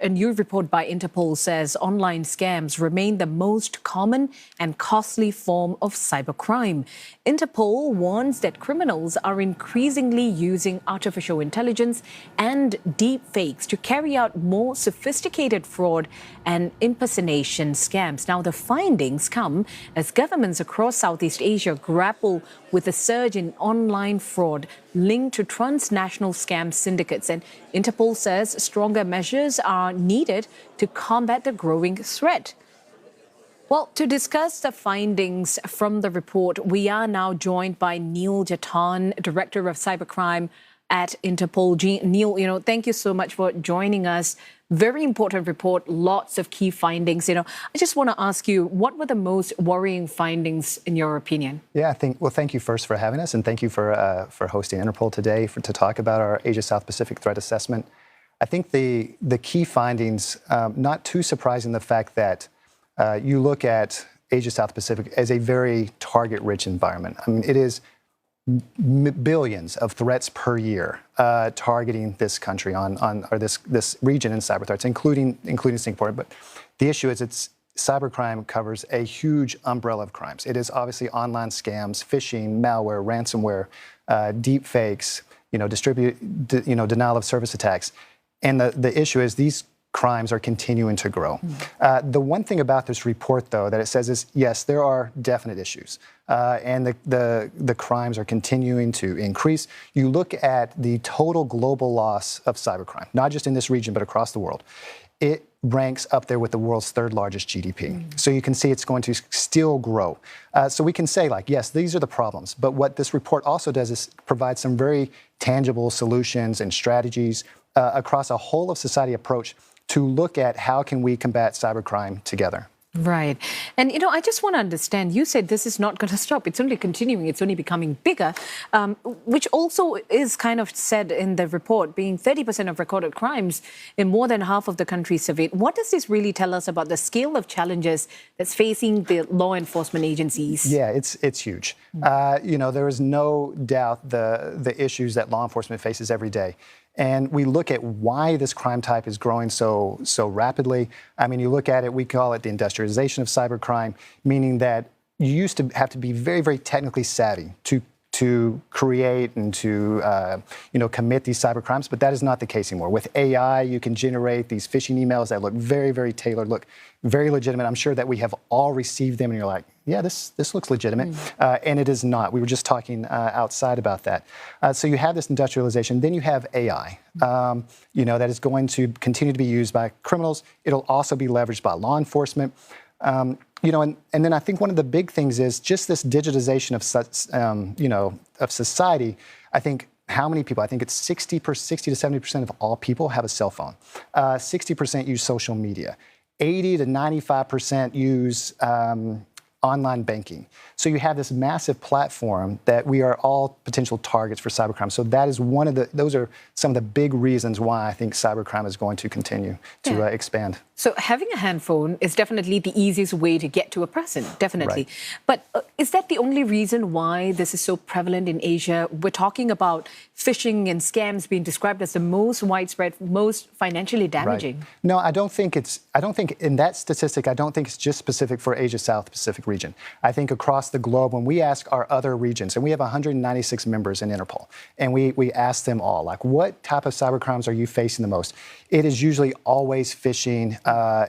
A new report by Interpol says online scams remain the most common and costly form of cybercrime. Interpol warns that criminals are increasingly using artificial intelligence and deep fakes to carry out more sophisticated fraud and impersonation scams. Now, the findings come as governments across Southeast Asia grapple with a surge in online fraud linked to transnational scam syndicates. And Interpol says stronger measures are needed to combat the growing threat. Well, to discuss the findings from the report, we are now joined by Neil Jatan, Director of Cybercrime at Interpol. Neil, thank you so much for joining us. Very important report, lots of key findings. I just want to ask you, what were the most worrying findings in your opinion? Yeah, thank you first for having us, and thank you for hosting Interpol today to talk about our Asia South Pacific threat assessment. I think the key findings, not too surprising, the fact that you look at Asia South Pacific as a very target-rich environment. I mean, it is billions of threats per year targeting this country or this region in cyber threats, including Singapore. But the issue is cybercrime covers a huge umbrella of crimes. It is obviously online scams, phishing, malware, ransomware, deep fakes, denial of service attacks. And the issue is these crimes are continuing to grow. The one thing about this report, though, that it says is, yes, there are definite issues, and the crimes are continuing to increase. You look at the total global loss of cybercrime, not just in this region, but across the world. It ranks up there with the world's third largest GDP. So you can see it's going to still grow. So we can say, yes, these are the problems. But what this report also does is provide some very tangible solutions and strategies across a whole of society approach to look at how can we combat cybercrime together. Right. And, I just want to understand, you said this is not going to stop. It's only continuing. It's only becoming bigger, which also is kind of said in the report, being 30% of recorded crimes in more than half of the countries surveyed. What does this really tell us about the scale of challenges that's facing the law enforcement agencies? Yeah, it's huge. There is no doubt the issues that law enforcement faces every day. And we look at why this crime type is growing so rapidly. I mean, you look at it, we call it the industrialization of cybercrime, meaning that you used to have to be very, very technically savvy to create and to commit these cybercrimes, but that is not the case anymore. With AI, you can generate these phishing emails that look very, very tailored, look very legitimate. I'm sure that we have all received them, and you're like, yeah, this looks legitimate, and it is not. We were just talking outside about that. So you have this industrialization. Then you have AI, that is going to continue to be used by criminals. It'll also be leveraged by law enforcement. And then I think one of the big things is just this digitization of society. I think how many people? I think it's 60 to 70% of all people have a cell phone. 60% use social media. 80 to 95% use online banking. So you have this massive platform that we are all potential targets for cybercrime. So that is those are some of the big reasons why I think cybercrime is going to continue to expand. So having a handphone is definitely the easiest way to get to a person, definitely. Right. But is that the only reason why this is so prevalent in Asia? We're talking about phishing and scams being described as the most widespread, most financially damaging. Right. No, I don't think in that statistic, I don't think it's just specific for Asia South Pacific region. I think across the globe, when we ask our other regions, and we have 196 members in Interpol, and we ask them all, what type of cybercrimes are you facing the most? It is usually always phishing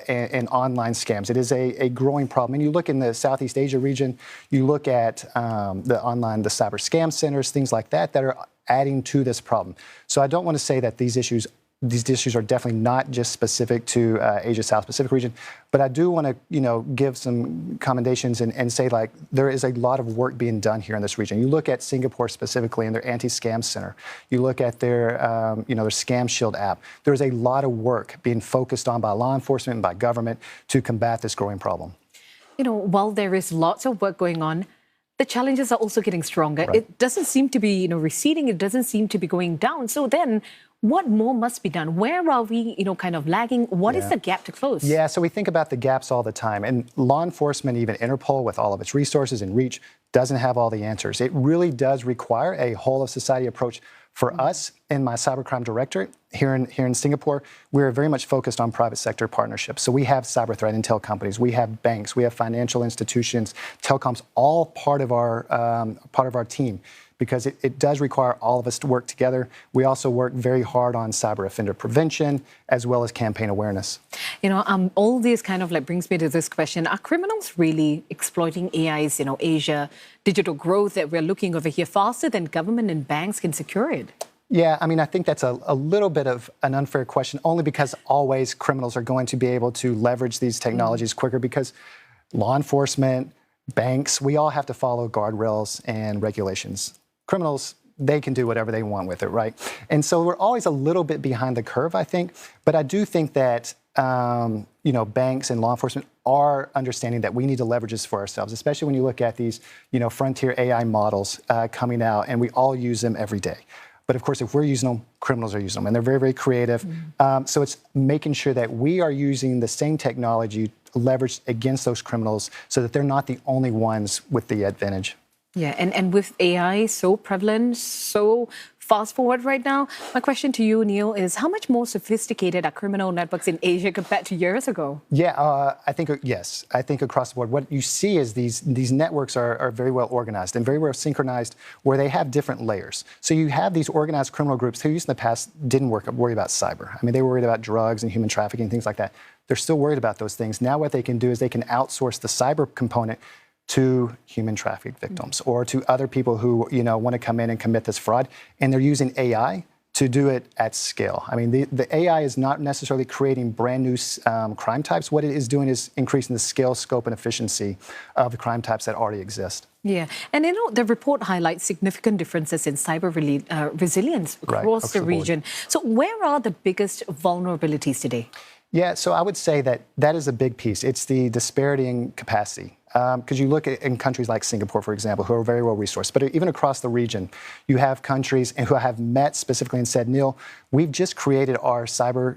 and online scams. It is a growing problem. And you look in the Southeast Asia region, you look at the cyber scam centers, things like that are adding to this problem. So I don't want to say that these issues are definitely not just specific to Asia South Pacific region, but I do want to give some commendations and say there is a lot of work being done here in this region. You look at Singapore specifically and their anti-scam center. You look at their their Scam Shield app. There's a lot of work being focused on by law enforcement and by government to combat this growing problem. While there is lots of work going on, the challenges are also getting stronger. Right. It doesn't seem to be receding. It doesn't seem to be going down. So then, what more must be done? Where are we, kind of lagging? What is the gap to close? Yeah, so we think about the gaps all the time. And law enforcement, even Interpol, with all of its resources and reach, doesn't have all the answers. It really does require a whole of society approach For us, in my cybercrime directorate here in Singapore, we're very much focused on private sector partnerships. So we have cyber threat intel companies, we have banks, we have financial institutions, telecoms, all part of our team, because it does require all of us to work together. We also work very hard on cyber offender prevention as well as campaign awareness. All this kind of brings me to this question: are criminals really exploiting AI's, Asia digital growth that we're looking over here faster than government and banks can secure it? Yeah, I think that's a little bit of an unfair question, only because always criminals are going to be able to leverage these technologies quicker, because law enforcement, banks, we all have to follow guardrails and regulations. Criminals, they can do whatever they want with it, right? And so we're always a little bit behind the curve, I think. But I do think that banks and law enforcement are understanding that we need to leverage this for ourselves, especially when you look at these, frontier AI models coming out, and we all use them every day. But of course, if we're using them, criminals are using them, and they're very, very creative. So it's making sure that we are using the same technology leveraged against those criminals, so that they're not the only ones with the advantage. Yeah, and with AI so prevalent, so fast forward right now, my question to you, Neil, is how much more sophisticated are criminal networks in Asia compared to years ago? Yeah, I think, yes. I think across the board, what you see is these networks are very well organized and very well synchronized, where they have different layers. So you have these organized criminal groups who used in the past didn't worry about cyber. They were worried about drugs and human trafficking, things like that. They're still worried about those things. Now what they can do is they can outsource the cyber component to human traffic victims or to other people who want to come in and commit this fraud, and they're using AI to do it at scale. The AI is not necessarily creating brand new crime types. What it is doing is increasing the scale, scope, and efficiency of the crime types that already exist. Yeah, and the report highlights significant differences in cyber resilience across the region. So where are the biggest vulnerabilities today? Yeah, so I would say that is a big piece. It's the disparity in capacity. Because you look at in countries like Singapore, for example, who are very well resourced, but even across the region, you have countries who have met specifically and said, Neil, we've just created our cyber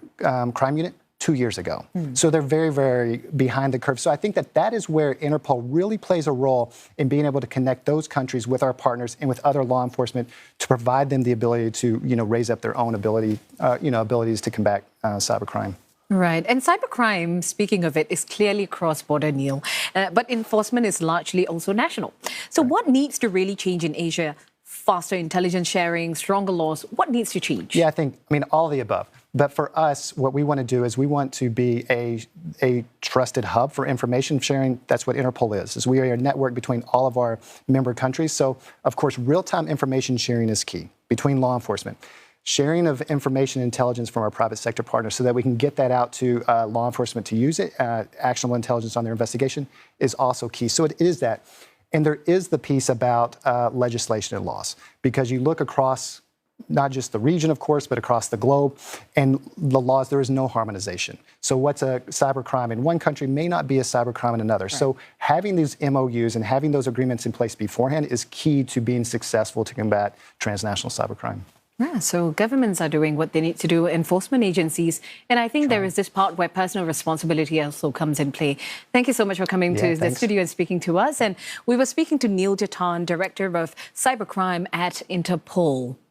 crime unit 2 years ago. So they're very, very behind the curve. So I think that is where Interpol really plays a role in being able to connect those countries with our partners and with other law enforcement to provide them the ability to raise up their own abilities to combat cybercrime. Right. And cybercrime, speaking of it, is clearly cross-border, Neil. But enforcement is largely also national. So what needs to really change in Asia? Faster intelligence sharing, stronger laws. What needs to change? Yeah, I mean, all of the above. But for us, what we want to do is we want to be a trusted hub for information sharing. That's what Interpol is we are a network between all of our member countries. So, of course, real-time information sharing is key between law enforcement. Sharing of information and intelligence from our private sector partners so that we can get that out to law enforcement to use it, actionable intelligence on their investigation, is also key. So it is that. And there is the piece about legislation and laws, because you look across not just the region, of course, but across the globe, and the laws, there is no harmonization. So what's a cybercrime in one country may not be a cybercrime in another. Right. So having these MOUs and having those agreements in place beforehand is key to being successful to combat transnational cybercrime. Yeah, so governments are doing what they need to do, enforcement agencies, and I think there is this part where personal responsibility also comes in play. Thank you so much for coming to the studio and speaking to us. And we were speaking to Neil Jatan, Director of Cybercrime at Interpol.